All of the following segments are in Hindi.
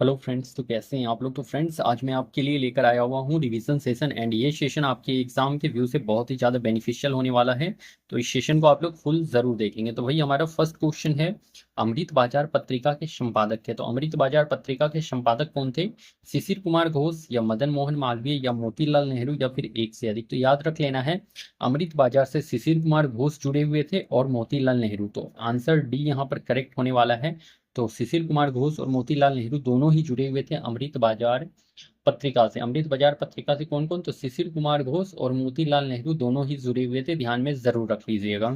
हेलो फ्रेंड्स, तो कैसे हैं आप लोग। तो फ्रेंड्स, आज मैं आपके लिए लेकर आया हुआ हूँ रिवीजन सेशन। एंड ये सेशन आपके एग्जाम के व्यू से बहुत ही ज़्यादा बेनिफिशियल होने वाला है। तो इस सेशन को आप लोग फुल ज़रूर देखेंगे। तो भाई हमारा फर्स्ट क्वेश्चन है, अमृत बाजार पत्रिका के संपादक थे। तो अमृत बाजार पत्रिका के संपादक कौन थे? शिशिर कुमार घोष या मदन मोहन मालवीय या मोतीलाल नेहरू या फिर एक से अधिक। तो याद रख लेना है, अमृत बाजार से शिशिर कुमार घोष जुड़े हुए थे और मोतीलाल नेहरू। तो आंसर डी यहाँ पर करेक्ट होने वाला है। तो सुशील कुमार घोष और मोतीलाल नेहरू दोनों ही जुड़े हुए थे अमृत बाजार पत्रिका से। अमृत बाजार पत्रिका से कौन कौन? तो सुशील कुमार घोष और मोतीलाल नेहरू दोनों ही जुड़े हुए थे, ध्यान में जरूर रख लीजिएगा।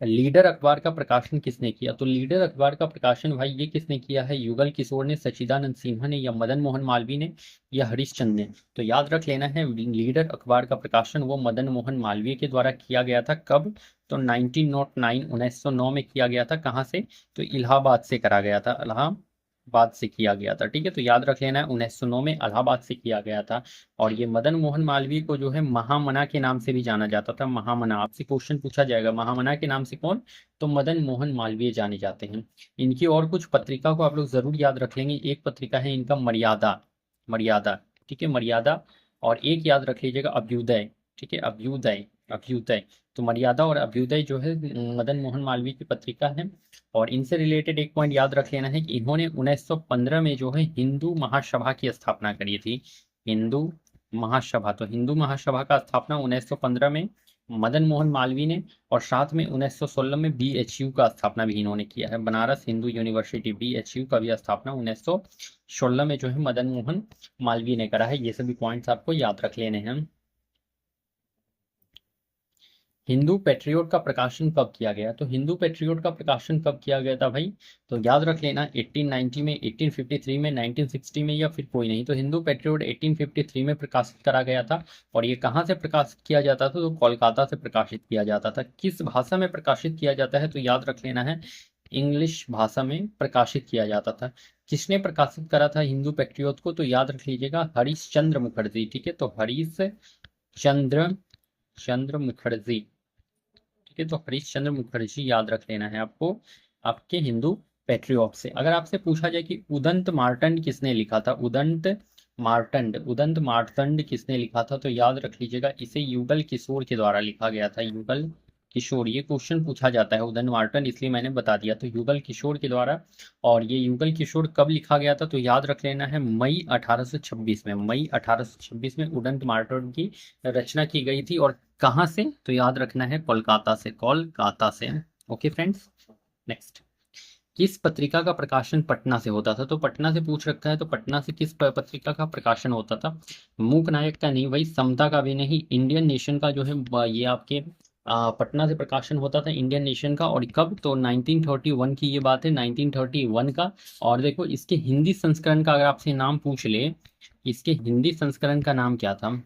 लीडर अखबार का प्रकाशन किसने किया? तो लीडर अखबार का प्रकाशन भाई ये किसने किया है? युगल किशोर ने, सच्चिदानंद सिन्हा ने, या मदन मोहन मालवीय ने, या हरीशचंद्र ने। तो याद रख लेना है, लीडर अखबार का प्रकाशन वो मदन मोहन मालवीय के द्वारा किया गया था। कब? तो 1909 1909 में किया गया था। कहाँ से? तो इलाहाबाद से करा गया था, इलाहाबाद से किया गया था। ठीक है, तो याद रख लेना है 1909 में इलाहाबाद से किया गया था। और ये मदन मोहन मालवीय को जो है महामना के नाम से भी जाना जाता था। महामना, आपसे क्वेश्चन पूछा जाएगा महामना के नाम से कौन? तो मदन मोहन मालवीय जाने जाते हैं। इनकी और कुछ पत्रिका को आप लोग जरूर याद रख लेंगे। एक पत्रिका है इनका मर्यादा, मर्यादा, ठीक है, मर्यादा। और एक याद रख लीजिएगा अभ्युदय, ठीक है, अभ्युदय, अभ्युदय। तो मर्यादा और अभ्युदय जो है मदन मोहन मालवीय की पत्रिका है। और इनसे रिलेटेड एक पॉइंट याद रख लेना है कि इन्होंने 1915 में जो है हिंदू महासभा की स्थापना करी थी। हिंदू महासभा, तो हिंदू महासभा का स्थापना 1915 में मदन मोहन मालवीय ने। और साथ में 1916 में बीएचयू का स्थापना भी इन्होंने किया है, बनारस हिंदू यूनिवर्सिटी, बीएचयू का भी स्थापना 1916 में जो है मदन मोहन मालवीय ने करा है। ये सभी पॉइंट्स आपको याद रख लेने हैं। हिंदू पेट्रियोट का प्रकाशन कब किया गया? तो हिंदू पेट्रियोट का प्रकाशन कब किया गया था भाई? तो याद रख लेना, 1890 में, 1853 में, 1960 में, या फिर कोई नहीं। तो हिंदू पेट्रियोट 1853 में प्रकाशित करा गया था। और ये कहाँ से प्रकाशित किया जाता था? तो कोलकाता से प्रकाशित किया जाता था। किस भाषा में प्रकाशित किया जाता है? तो याद रख लेना है, इंग्लिश भाषा में प्रकाशित किया जाता था। किसने प्रकाशित करा था हिंदू पेट्रियोट को? तो याद रख लीजिएगा, हरीश चंद्र मुखर्जी। ठीक है, तो हरीश चंद्र चंद्र मुखर्जी। ठीक है, तो हरीश चंद्र मुखर्जी याद रख लेना है आपको, आपके हिंदू पेट्रियट से। अगर आपसे पूछा जाए कि उदंत मार्तंड किसने लिखा था? उदंत मार्तंड किसने लिखा था? तो याद रख लीजिएगा, इसे युगल किशोर के द्वारा लिखा गया था। युगल किशोर, ये क्वेश्चन पूछा जाता है उदंत मार्तंड, इसलिए मैंने बता दिया। तो युगल किशोर के द्वारा। और ये युगल किशोर कब लिखा गया था? तो याद रख लेना है, मई 1826 में, मई 1826 में उदंत मार्तंड की रचना की गई थी। और कहाँ से? तो याद रखना है, कोलकाता से, कोलकाता से। Okay friends, next. किस पत्रिका का प्रकाशन पटना से होता था? तो पटना से पूछ रखा है, तो पटना से किस पत्रिका का प्रकाशन होता था? मूक नायक का नहीं भाई, समता का भी नहीं, इंडियन नेशन का जो है ये आपके पटना से प्रकाशन होता था, इंडियन नेशन का। और कब? तो 1931 की ये बात है, 1931 का। और देखो, इसके हिंदी संस्करण का अगर आपसे नाम पूछ ले, इसके हिंदी संस्करण का नाम क्या था?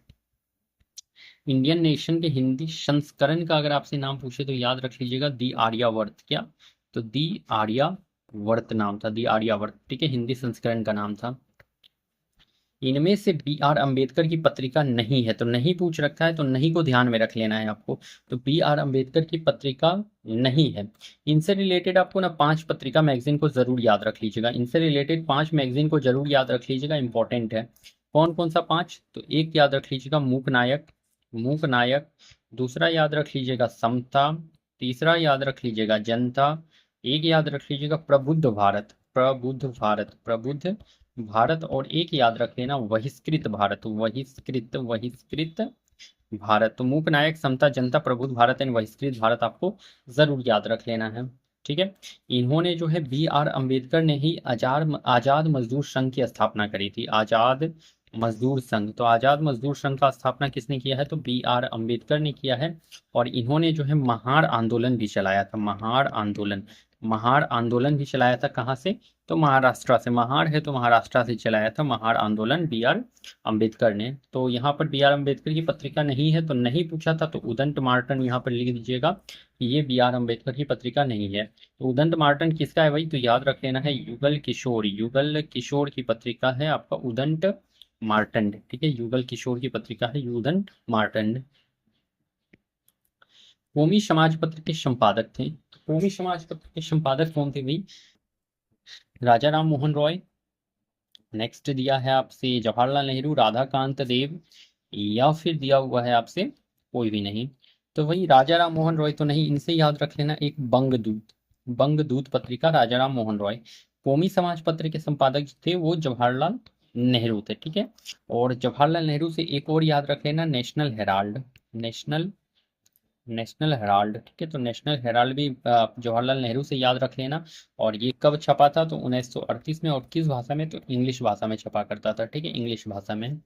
इंडियन नेशन के हिंदी संस्करण का अगर आपसे नाम पूछे तो याद रख लीजिएगा, दी आर्यावर्त। क्या? तो दी आर्यावर्त नाम था, दी आर्यावर्त। ठीक है, हिंदी संस्करण का नाम था। इनमें से बी आर अम्बेडकर की पत्रिका नहीं है। तो नहीं पूछ रखा है, तो नहीं को ध्यान में रख लेना है आपको। तो बी आर अम्बेडकर की पत्रिका नहीं है। इनसे रिलेटेड आपको ना 5 पत्रिका मैगजीन को जरूर याद रख लीजिएगा। इनसे रिलेटेड 5 मैगजीन को जरूर याद रख लीजिएगा, इंपॉर्टेंट है। कौन कौन सा 5? तो एक याद रख लीजिएगा, मूक नायक, मूक नायक। दूसरा याद रख लीजिएगा, समता। तीसरा याद रख लीजिएगा, जनता। एक याद रख लीजिएगा, प्रबुद्ध भारत, प्रबुद्ध भारत, प्रबुद्ध भारत। और एक याद रख लेना, बहिष्कृत भारत, बहिष्कृत, बहिष्कृत भारत। तो मूक नायक, समता, जनता, प्रबुद्ध भारत एंड बहिष्कृत भारत आपको जरूर याद रख लेना है। ठीक है, इन्होंने जो है बी आर अम्बेडकर ने ही आजाद मजदूर संघ की स्थापना करी थी। आजाद मजदूर संघ, तो आजाद मजदूर संघ का स्थापना किसने किया है? तो बी आर अम्बेडकर ने किया है। और इन्होंने जो है महार आंदोलन भी चलाया था, महार आंदोलन, महार आंदोलन भी चलाया था। कहाँ से? तो महाराष्ट्र से, महार है तो महाराष्ट्र से चलाया था महार आंदोलन बी आर अम्बेडकर ने। तो यहाँ पर बी आर अम्बेडकर की पत्रिका नहीं है, तो नहीं पूछा था, तो उदंत मार्टन यहाँ पर लिख दीजिएगा कि ये बी आर अम्बेडकर की पत्रिका नहीं है। तो उदंत मार्टन किसका है भाई? तो याद रख लेना है, युगल किशोर, युगल किशोर की पत्रिका है आपका उदंत मार्टंड। ठीक है, युगल किशोर की पत्रिका है उदंत मार्टंड। कौमी समाज पत्र के संपादक थे। कौमी समाज पत्र के संपादक कौन थे भाई? राजा राम मोहन रॉय, नेक्स्ट दिया है आपसे जवाहरलाल नेहरू, राधाकांत देव, या फिर दिया हुआ है आपसे कोई भी नहीं। तो वही राजा राम मोहन रॉय तो नहीं, इनसे याद रख लेना एक बंगदूत, बंगदूत पत्रिका राजा राम मोहन रॉय। कौमी समाज पत्र के संपादक थे वो जवाहरलाल नेहरू थे, ठीक है। और जवाहरलाल नेहरू से एक और याद रख लेना, national Herald, national national Herald, ठीक है। तो नेशनल हेराल्ड भी जवाहरलाल नेहरू से याद रख लेना। और ये कब छपा था, तो 1938 में, और किस भाषा में, तो इंग्लिश भाषा में छपा करता था, ठीक है, इंग्लिश भाषा में।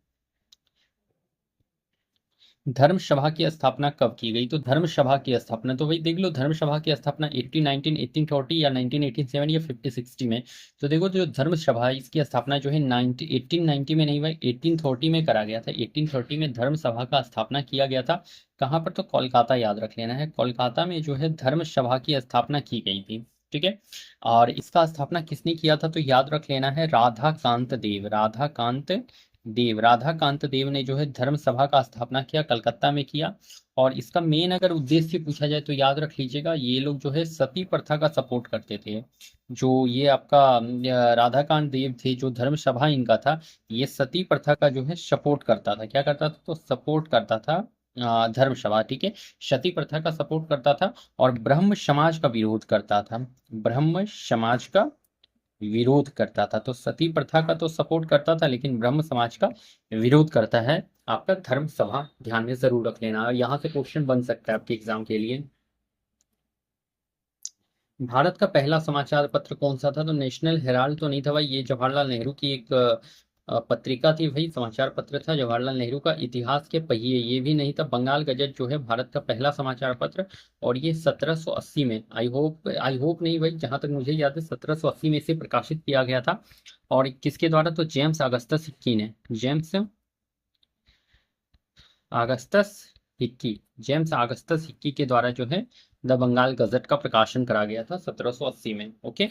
धर्म सभा की स्थापना कब की गई, तो धर्म सभा की स्थापना, तो वही देख लो, धर्म सभा की स्थापना 1819, 1840 या 1987 या 50-60 में। तो देखो जो धर्म सभा है, इसकी स्थापना जो है 1890 में नहीं भाई, 1830 में करा गया था। 1830 में धर्म सभा का स्थापना किया गया था। कहाँ पर, तो कोलकाता, याद रख लेना है, कोलकाता में जो है धर्म सभा की स्थापना की गई थी, ठीक है। और इसका स्थापना किसने किया था, तो याद रख लेना है राधाकांत देव, राधाकांत देव, राधाकांत देव ने जो है धर्म सभा का स्थापना किया, कलकत्ता में किया। और इसका मेन अगर उद्देश्य पूछा जाए तो याद रख लीजिएगा, ये लोग जो है सती प्रथा का सपोर्ट करते थे। जो ये आपका राधाकांत देव थे, जो धर्म सभा इनका था, ये सती प्रथा का जो है सपोर्ट करता था, क्या करता था, तो सपोर्ट करता था धर्म सभा, ठीक है, सती प्रथा का सपोर्ट करता था। और ब्रह्म समाज का विरोध करता था, ब्रह्म समाज का विरोध करता था। तो सती प्रथा का तो सपोर्ट करता था, लेकिन ब्रह्म समाज का विरोध करता है आपका धर्म सभा, ध्यान में जरूर रख लेना। और यहाँ से क्वेश्चन बन सकता है आपके एग्जाम के लिए। भारत का पहला समाचार पत्र कौन सा था, तो नेशनल हेराल्ड तो नहीं था भाई, ये जवाहरलाल नेहरू की एक पत्रिका थी भाई, समाचार पत्र था जवाहरलाल नेहरू का। इतिहास के पहिए, ये भी नहीं था। बंगाल गजट जो है भारत का पहला समाचार पत्र, और ये 1780 में, आई होप नहीं भाई, जहां तक मुझे याद है 1780 में इसे प्रकाशित किया गया था। और किसके द्वारा, तो जेम्स अगस्टस हिक्की ने, James Augustus Hickey, James Augustus Hickey के द्वारा जो है द बंगाल गजट का प्रकाशन करा गया था 1780 में, ओके।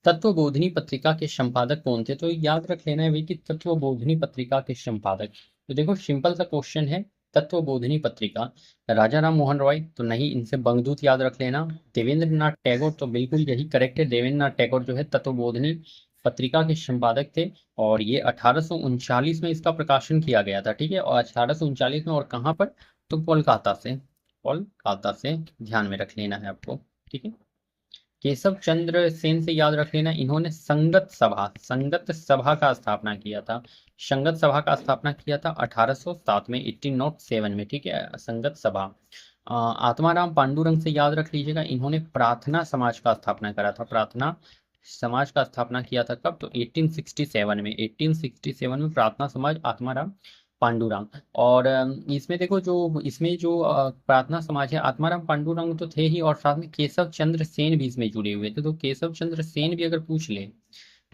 तत्वबोधिनी पत्रिका के संपादक कौन थे, तो याद रख लेना है भाई कि तत्वबोधिनी पत्रिका के संपादक, तो देखो सिंपल सा क्वेश्चन है, तत्वबोधिनी पत्रिका राजा राम मोहन रॉय तो नहीं, इनसे बंगदूत याद रख लेना। देवेंद्र नाथ टैगोर, तो बिल्कुल यही करेक्ट है, देवेंद्र नाथ टैगोर जो है तत्वबोधिनी पत्रिका के संपादक थे। और ये 1839 में इसका प्रकाशन किया गया था, ठीक है, और 1839 में, और कहाँ पर, तो कोलकाता से, कोलकाता से, ध्यान में रख लेना है आपको, ठीक है। केशव चंद्र सेन से याद रख लेना, इन्होंने संगत सभा का स्थापना किया था, संगत सभा का स्थापना किया था 1807 में, 1807 में, ठीक है, संगत सभा। आत्माराम पांडुरंग से याद रख लीजिएगा, इन्होंने प्रार्थना समाज का स्थापना करा था, प्रार्थना समाज का स्थापना किया था कब, तो 1867 में, 1867 में प्रार्थना समाज, आत्माराम पांडुरंग। और इसमें देखो, जो इसमें जो प्रार्थना समाज है, आत्माराम पांडुरंग तो थे ही, और साथ में केशव चंद्र सेन भी इसमें जुड़े हुए थे। तो केशव चंद्र सेन भी अगर पूछ ले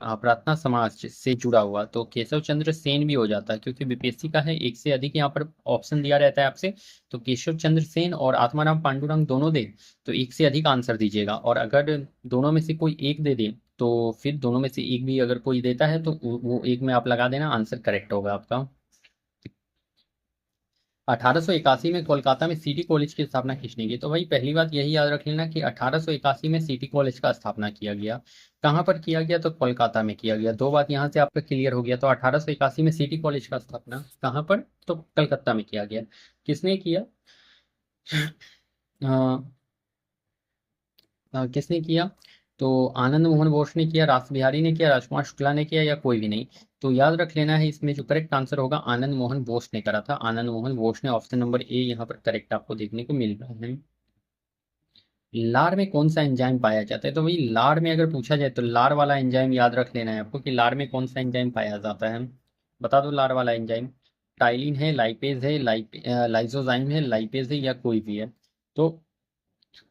प्रार्थना समाज से जुड़ा हुआ, तो केशव चंद्र सेन भी हो जाता है, क्योंकि बीपीएससी का है, एक से अधिक यहाँ पर ऑप्शन दिया रहता है आपसे। तो केशव चंद्र सेन और आत्माराम पांडुरंग दोनों दे, तो एक से अधिक आंसर दीजिएगा। और अगर दोनों में से कोई एक दे दे, तो फिर दोनों में से एक भी अगर कोई देता है, तो वो एक में आप लगा देना, आंसर करेक्ट होगा आपका। 1881 में कोलकाता में सिटी कॉलेज की स्थापना किसने की, तो भाई पहली बात यही याद रख लेना कि 1881 में सिटी कॉलेज का स्थापना किया गया। कहाँ पर किया गया, तो कोलकाता में किया गया। दो बात यहाँ से आपका क्लियर हो गया। तो 1881 में सिटी कॉलेज का स्थापना कहाँ पर, तो कलकत्ता में किया गया। किसने किया, किसने किया, तो आनंद मोहन बोस ने किया, रास बिहारी ने किया, राजकुमार शुक्ला ने किया, या कोई भी नहीं। तो याद रख लेना है, इसमें जो करेक्ट आंसर होगा आनंद मोहन बोस ने करा था, आनंद मोहन बोस ने, ऑप्शन नंबर ए यहाँ पर करेक्ट आपको देखने को मिल रहा है। लार में कौन सा एंजाइम पाया जाता है, तो भाई लार में अगर पूछा जाए तो लार वाला एंजाइम याद रख लेना है आपको कि लार में कौन सा एंजाइम पाया जाता है, बता दो लार वाला एंजाइम। टाइलिन है, लाइपेज है, लाइसोजाइम है, लाइपेज है, या कोई भी है। तो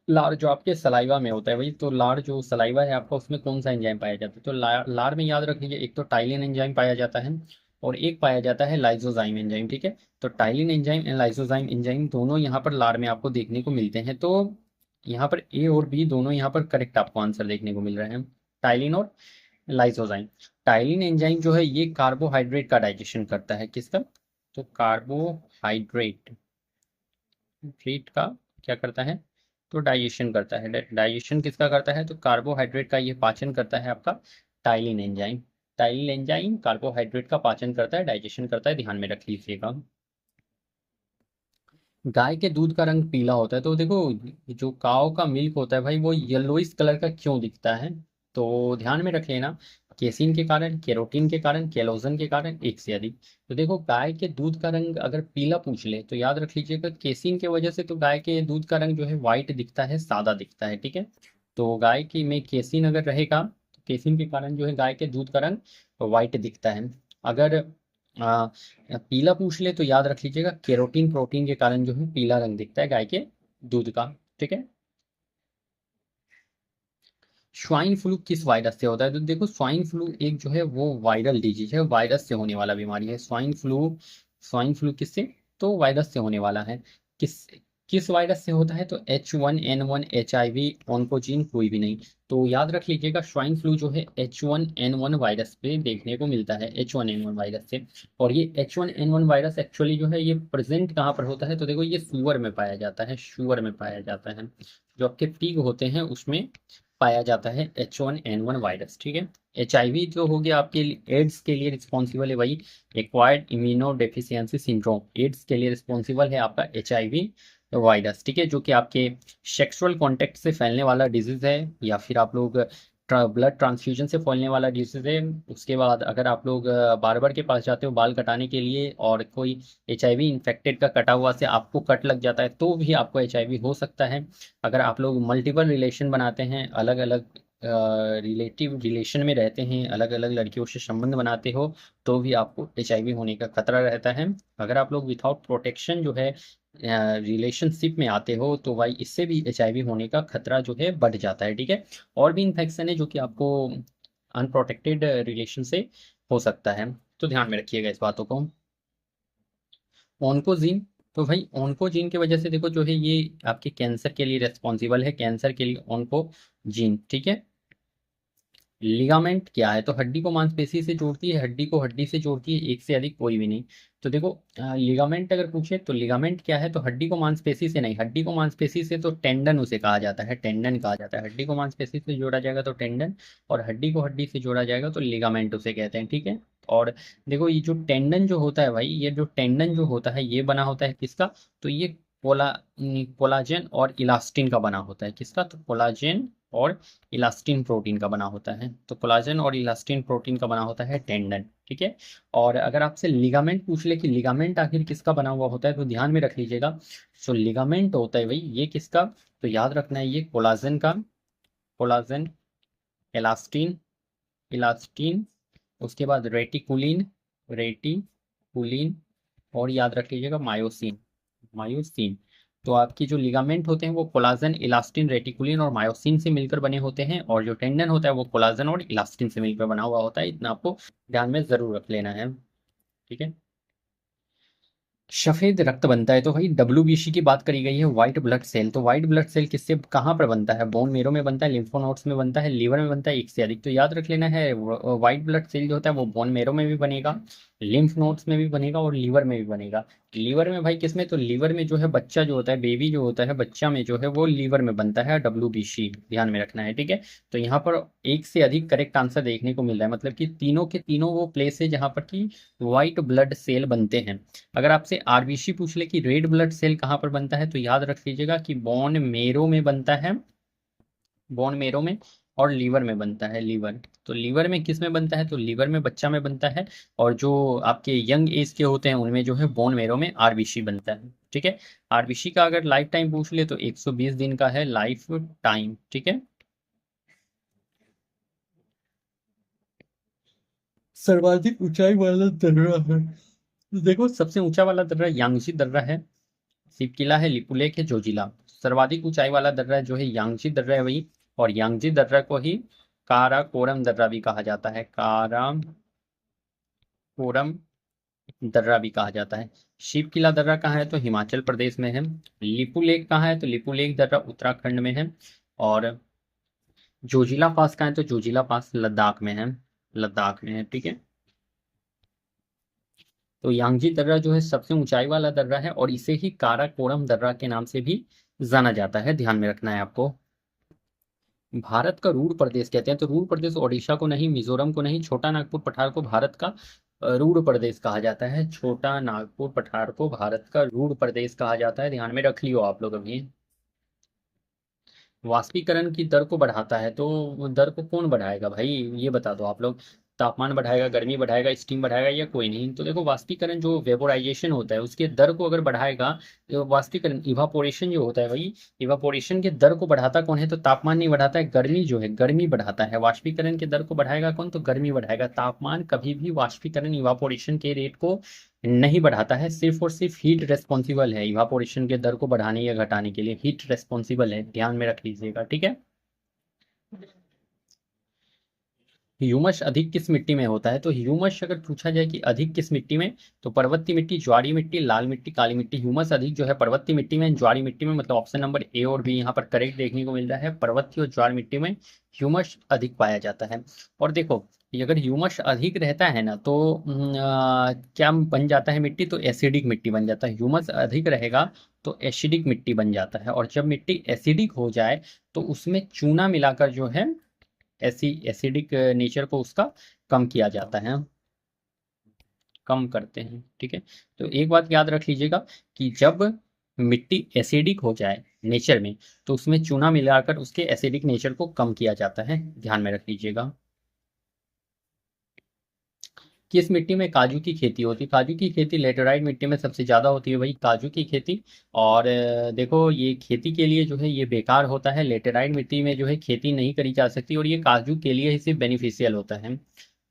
लार जो आपके सलाइवा में होता है भाई, तो लार जो सलाइवा है आपका, उसमें कौन सा एंजाइम पाया जाता है, तो लार में याद रख लीजिए, एक तो टाइलिन एंजाइम पाया जाता है, और एक पाया जाता है लाइसोजाइम एंजाइम, ठीक है। तो ptyalin enzyme and lysozyme enzyme दोनों यहाँ पर लार में आपको देखने को मिलते हैं। तो यहाँ पर ए और बी दोनों यहाँ पर करेक्ट आपको आंसर देखने को मिल रहे हैं, टाइलिन और लाइसोजाइम। टाइलिन एंजाइम जो है ये कार्बोहाइड्रेट का डाइजेशन करता है, किसका, तो कार्बोहाइड्रेट, ट्रीट का क्या करता है, तो डाइजेशन करता है। डाइजेशन किसका करता है? तो कार्बोहाइड्रेट का ये पाचन करता है आपका ptyalin enzyme. Ptyalin enzyme carbohydrate का पाचन करता है, डाइजेशन करता है, ध्यान में रख लीजिएगा। गाय के दूध का रंग पीला होता है, तो देखो जो काव का मिल्क होता है भाई वो येलोइस कलर का क्यों दिखता है? तो ध्यान में रख लेना, केसिन के कारण, केरोटीन के कारण, केलोजन के कारण, एक से अधिक। तो देखो गाय के दूध का रंग अगर पीला पूछ ले तो याद रख लीजिएगा केसिन की वजह से तो गाय के दूध का रंग जो है व्हाइट दिखता है, सादा दिखता है, ठीक है। तो गाय की में केसिन अगर रहेगा तो केसिन के कारण जो है गाय के दूध का रंग व्हाइट दिखता है। अगर आ, पीला पूछ ले तो याद रख लीजिएगा केरोटीन प्रोटीन के कारण जो है पीला रंग दिखता है गाय के दूध का, ठीक है। स्वाइन फ्लू किस वायरस से होता है? तो देखो स्वाइन फ्लू एक जो है वो वायरल डिजीज है, वायरस से होने वाला बीमारी है स्वाइन फ्लू। स्वाइन फ्लू किससे? तो वायरस से होने वाला है। किस किस वायरस से होता है? तो H1N1, HIV, ऑन्कोजीन, कोई भी नहीं। तो याद रख लीजिएगा स्वाइन फ्लू जो है H1N1 वायरस पे देखने को मिलता है, H1N1 वायरस से। और ये H1N1 वायरस एक्चुअली जो है ये प्रेजेंट कहाँ पर होता है? तो देखो ये सुअर में पाया जाता है, सुअर में पाया जाता है। जो आपके पिग होते हैं उसमें पाया जाता है H1N1 वायरस, ठीक है। HIV जो हो गया आपके एड्स के लिए रिस्पॉन्सिबल है वही, acquired immuno deficiency syndrome, AIDS के लिए रिस्पॉन्सिबल है आपका HIV वायरस, ठीक है, जो कि आपके सेक्सुअल कॉन्टेक्ट से फैलने वाला डिजीज है, या फिर आप लोग ब्लड ट्रांसफ्यूजन से फैलने वाला डिजीज है। उसके बाद अगर आप लोग बार्बर के पास जाते हो बाल कटाने के लिए और कोई HIV इन्फेक्टेड का कटा हुआ से आपको कट लग जाता है तो भी आपको HIV हो सकता है। अगर आप लोग मल्टीपल रिलेशन बनाते हैं, अलग अलग रिलेटिव रिलेशन में रहते हैं, अलग अलग लड़कियों से संबंध बनाते हो तो भी आपको HIV होने का खतरा रहता है। अगर आप लोग विथआउट प्रोटेक्शन जो है रिलेशनशिप में आते हो तो भाई इससे भी HIV होने का खतरा जो है बढ़ जाता है, ठीक है। और भी इन्फेक्शन है जो कि आपको अनप्रोटेक्टेड रिलेशन से हो सकता है, तो ध्यान में रखिएगा इस बातों को। ऑन्कोजीन, तो भाई ऑन्कोजीन की वजह से देखो जो है ये आपके कैंसर के लिए रेस्पॉन्सिबल है, कैंसर के लिए ऑन्कोजीन, ठीक है। लिगामेंट क्या है? तो हड्डी को मांसपेशी से जोड़ती है, हड्डी को हड्डी से जोड़ती है, एक से अधिक कोई भी नहीं। तो देखो लिगामेंट अगर पूछे तो लिगामेंट क्या है? तो हड्डी को मांसपेशी से नहीं, हड्डी को मांसपेशी से तो टेंडन उसे कहा जाता है, टेंडन कहा जाता है। हड्डी को मांसपेशी से जोड़ा जाएगा तो टेंडन, और हड्डी को हड्डी से जोड़ा जाएगा तो लिगामेंट उसे कहते हैं, ठीक है। और देखो ये जो टेंडन जो होता है भाई, ये जो टेंडन जो होता है ये बना होता है किसका? तो ये कोला कोलाजन और इलास्टिन का बना होता है, किसका? तो कोलाजन और इलास्टिन प्रोटीन का बना होता है। तो कोलाजन और इलास्टिन प्रोटीन का बना होता है टेंडन, ठीक है। और अगर आपसे लिगामेंट पूछ ले कि लिगामेंट आखिर किसका बना हुआ होता है तो ध्यान में रख लीजिएगा, जो लिगामेंट होता है भाई ये किसका? तो याद रखना है ये कोलाजन का, कोलाजन, इलास्टिन, इलास्टिन, उसके बाद रेटिकुलिन, रेटिकुलिन, और याद रख लीजिएगा मायोसिन, मायोसिन। तो आपकी जो लिगामेंट होते हैं वो कोलाजन, इलास्टिन, रेटिकुलिन और मायोसिन से मिलकर बने होते हैं, और जो टेंडन होता है वो कोलाजन और इलास्टिन से मिलकर बना हुआ होता है, इतना आपको ध्यान में जरूर रख लेना है, ठीक है। सफेद रक्त बनता है, तो भाई WBC की बात करी गई है, व्हाइट ब्लड सेल। तो व्हाइट ब्लड सेल किससे कहाँ पर बनता है? बोन मेरो में बनता है, लिम्फोनोड्स में बनता है, लीवर में बनता है, एक से अधिक। तो याद रख लेना है व्हाइट ब्लड सेल जो होता है वो बोन मेरो में भी बनेगा, लिम्फ नोड्स में भी बनेगा और लीवर में भी बनेगा। लीवर में भाई किसमें? तो लीवर में जो है बच्चा जो होता है, बेबी जो होता है, बच्चा में जो है वो लीवर में बनता है WBC, ध्यान में रखना है, ठीक है। तो यहाँ पर एक से अधिक करेक्ट आंसर देखने को मिल रहा है, मतलब कि तीनों के तीनों वो प्लेस है जहाँ पर कि व्हाइट ब्लड सेल बनते हैं। अगर आपसे RBC पूछ ले कि रेड ब्लड सेल कहाँ पर बनता है तो याद रख लीजिएगा कि बोन मेरो में बनता है, बोन मेरो में, और लीवर में बनता है, लीवर। तो लीवर में किस में बनता है? तो लीवर में बच्चा में बनता है, और जो आपके यंग एज के होते हैं उनमें जो है बोन मेरो में RBC बनता है, ठीक है। RBC का अगर लाइफ टाइम पूछ ले तो 120 दिन का है लाइफ टाइम, ठीक है। सर्वाधिक ऊंचाई वाला दर्रा है, तो देखो सबसे ऊंचा वाला दर्रा यांगजी दर्रा है, सिपकिला है, लिपुलेख है, जोजिला। सर्वाधिक ऊंचाई वाला दर्रा जो है यांगजी दर्रा है वही, और यांगजी दर्रा को ही काराकोरम दर्रा भी कहा जाता है, काराकोरम दर्रा भी कहा जाता है। शिवकिला दर्रा कहाँ है? तो हिमाचल प्रदेश में है। लिपुलेख कहाँ है? तो लिपुलेख दर्रा उत्तराखंड में है। और जोजिला पास कहाँ है? तो जोजिला पास लद्दाख में है, लद्दाख में है, ठीक है। तो यांगजी दर्रा जो है सबसे ऊंचाई वाला दर्रा है, और इसे ही काराकोरम दर्रा के नाम से भी जाना जाता है, ध्यान में रखना है आपको। भारत का रूड़ प्रदेश कहते हैं, तो रूड़ प्रदेश ओडिशा को नहीं, मिजोरम को नहीं, छोटा नागपुर पठार को भारत का रूड़ प्रदेश कहा जाता है। छोटा नागपुर पठार को भारत का रूड़ प्रदेश कहा जाता है, ध्यान में रख लियो आप लोग अभी। वाष्पीकरण की दर को बढ़ाता है, तो वो दर को कौन बढ़ाएगा भाई, ये बता दो आप लोग। तापमान बढ़ाएगा, गर्मी बढ़ाएगा, स्टीम बढ़ाएगा, या कोई नहीं? तो देखो, वाष्पीकरण जो वेपोराइजेशन होता है उसके दर को अगर बढ़ाएगा, तो वाष्पीकरण इवापोरेशन जो होता है भाई, इवापोरेशन के दर को बढ़ाता कौन है? तो तापमान नहीं बढ़ाता है, गर्मी जो है, गर्मी बढ़ाता है। वाष्पीकरण के दर को बढ़ाएगा कौन? तो गर्मी बढ़ाएगा। तापमान कभी भी वाष्पीकरण इवापोरेशन के रेट को नहीं बढ़ाता है, सिर्फ और सिर्फ हीट रेस्पॉन्सिबल है इवापोरेशन के दर को बढ़ाने या घटाने के लिए, हीट रेस्पॉन्सिबल है, ध्यान में रख लीजिएगा, ठीक है। ह्यूमस अधिक किस मिट्टी में होता है? तो ह्यूमस अगर पूछा जाए कि अधिक किस मिट्टी में, तो पर्वतीय मिट्टी, ज्वारी मिट्टी, लाल मिट्टी, काली मिट्टी। ह्यूमस अधिक जो है पर्वतीय मिट्टी में, ज्वारी मिट्टी में, मतलब ऑप्शन नंबर ए और बी यहाँ पर करेक्ट देखने को मिल रहा है। पर्वतीय और ज्वार मिट्टी में ह्यूमस अधिक पाया जाता है। और देखो, ये अगर ह्यूमस अधिक रहता है ना, तो क्या बन जाता है मिट्टी? तो एसिडिक मिट्टी बन जाता है। ह्यूमस अधिक रहेगा तो एसिडिक मिट्टी बन जाता है, और जब मिट्टी एसिडिक हो जाए तो उसमें चूना मिलाकर जो है एसिडिक नेचर को उसका कम किया जाता है, कम करते हैं, ठीक है। तो एक बात याद रख लीजिएगा कि जब मिट्टी एसिडिक हो जाए नेचर में, तो उसमें चूना मिलाकर उसके एसिडिक नेचर को कम किया जाता है, ध्यान में रख लीजिएगा। किस मिट्टी में काजू की खेती होती है? काजू की खेती लेटेराइट मिट्टी में सबसे ज़्यादा होती है भाई, काजू की खेती। और देखो, ये खेती के लिए जो है ये बेकार होता है, लेटेराइट मिट्टी में जो है खेती नहीं करी जा सकती, और ये काजू के लिए ही सिर्फ बेनिफिशियल होता है,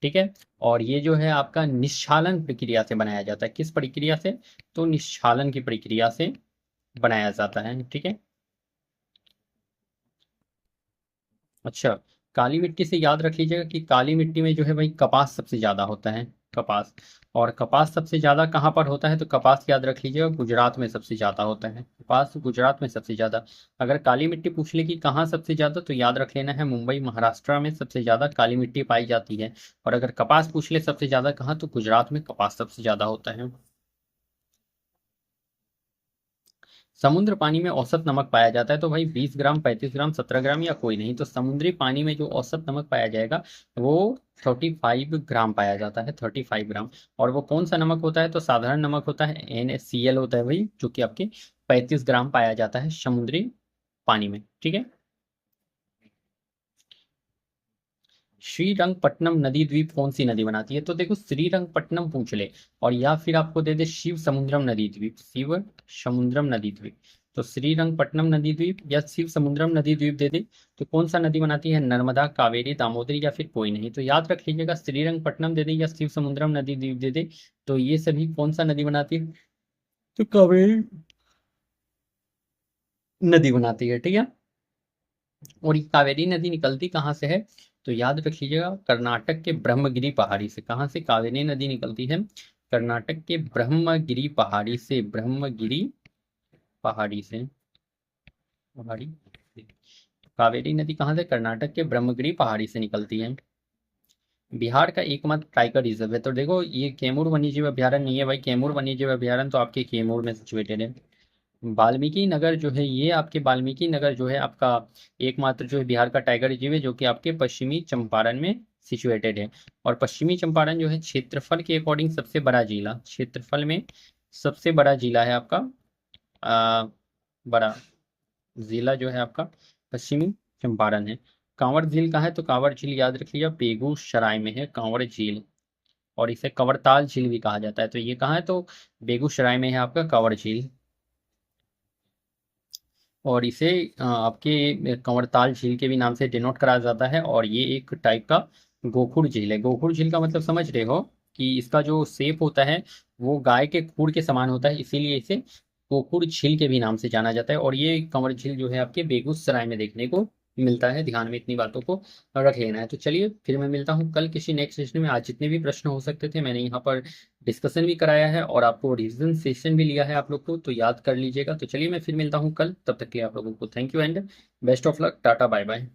ठीक है। और ये जो है आपका निश्चालन प्रक्रिया से बनाया जाता है। किस प्रक्रिया से? तो निश्चालन की प्रक्रिया से बनाया जाता है, ठीक है। अच्छा, काली मिट्टी से याद रख लीजिएगा कि काली मिट्टी में जो है भाई कपास सबसे ज़्यादा होता है, कपास। और कपास सबसे ज़्यादा कहाँ पर होता है? तो कपास याद रख लीजिएगा गुजरात में सबसे ज़्यादा होता है, कपास गुजरात में सबसे ज़्यादा। अगर काली मिट्टी पूछ ले कि कहाँ सबसे ज़्यादा, तो याद रख लेना है मुंबई महाराष्ट्र में सबसे ज़्यादा काली मिट्टी पाई जाती है। और अगर कपास पूछ ले सबसे ज़्यादा कहाँ, तो गुजरात में कपास सबसे ज़्यादा होता है। समुद्र पानी में औसत नमक पाया जाता है, तो भाई 20 ग्राम, 35 ग्राम, 17 ग्राम, या कोई नहीं? तो समुद्री पानी में जो औसत नमक पाया जाएगा वो 35 ग्राम पाया जाता है, 35 ग्राम। और वो कौन सा नमक होता है? तो साधारण नमक होता है, NaCl होता है भाई, जो कि आपके 35 ग्राम पाया जाता है समुद्री पानी में, ठीक है। श्रीरंगपट्टनम नदी द्वीप कौन सी नदी बनाती है? तो देखो, श्रीरंगपट्टनम पूछ ले और या फिर आपको दे दे शिव समुद्रम नदी द्वीप, शिव समुद्रम नदी द्वीप। तो श्रीरंगपट्टनम नदी द्वीप या शिव समुद्रम नदी द्वीप दे दे, तो कौन सा नदी बनाती है? नर्मदा, कावेरी, दामोदरी, या फिर कोई नहीं? तो याद रख लीजिएगा, श्रीरंगपट्टनम दे दे या शिव समुद्रम नदी द्वीप दे दे, तो ये सभी कौन सा नदी बनाती है? तो कावेरी नदी बनाती है, ठीक है। और ये कावेरी नदी निकलती कहाँ से है? तो याद रख लीजिएगा, कर्नाटक के ब्रह्मगिरी पहाड़ी से। कहाँ से कावेरी नदी निकलती है? कर्नाटक के ब्रह्मगिरी पहाड़ी से, ब्रह्मगिरी पहाड़ी से, पहाड़ी। कावेरी नदी कहाँ से? कर्नाटक के ब्रह्मगिरी पहाड़ी से निकलती है। बिहार का एकमात्र टाइगर रिजर्व है, तो देखो ये कैमूर वन्यजीव अभ्यारण्य नहीं है भाई, कैमूर वन्यजीव अभ्यारण्य तो आपके कैमूर में सिचुएटेड है। वाल्मीकि नगर जो है, ये आपके वाल्मीकि नगर जो है आपका एकमात्र जो है बिहार का टाइगर रिजर्व है, जो कि आपके पश्चिमी चंपारण में सिचुएटेड है। और पश्चिमी चंपारण जो है क्षेत्रफल के अकॉर्डिंग सबसे बड़ा जिला, क्षेत्रफल में सबसे बड़ा जिला है आपका, बड़ा जिला जो है आपका पश्चिमी चंपारण है। कांवर झील कहाँ है? तो कांवर झील याद रख लिया, बेगूसराय में है कांवर झील, और इसे कवरताल झील भी कहा जाता है। तो ये कहाँ है? तो बेगूसराय में है आपका कांवर झील। और इसे आपके कंवरताल झील के भी नाम से डिनोट करा जाता है, और ये एक टाइप का गोखुर झील है। गोखुर झील का मतलब समझ रहे हो कि इसका जो शेप होता है वो गाय के खुर के समान होता है, इसीलिए इसे गोखुर झील के भी नाम से जाना जाता है। और ये कंवर झील जो है आपके बेगूसराय में देखने को मिलता है, ध्यान में इतनी बातों को रख लेना है। तो चलिए फिर मैं मिलता हूँ कल किसी नेक्स्ट सेशन में। आज जितने भी प्रश्न हो सकते थे मैंने यहाँ पर डिस्कशन भी कराया है, और आपको रिविजन सेशन भी लिया है आप लोग को, तो याद कर लीजिएगा। तो चलिए मैं फिर मिलता हूँ कल, तब तक के लिए आप लोगों को thank you and best of luck, tata bye bye.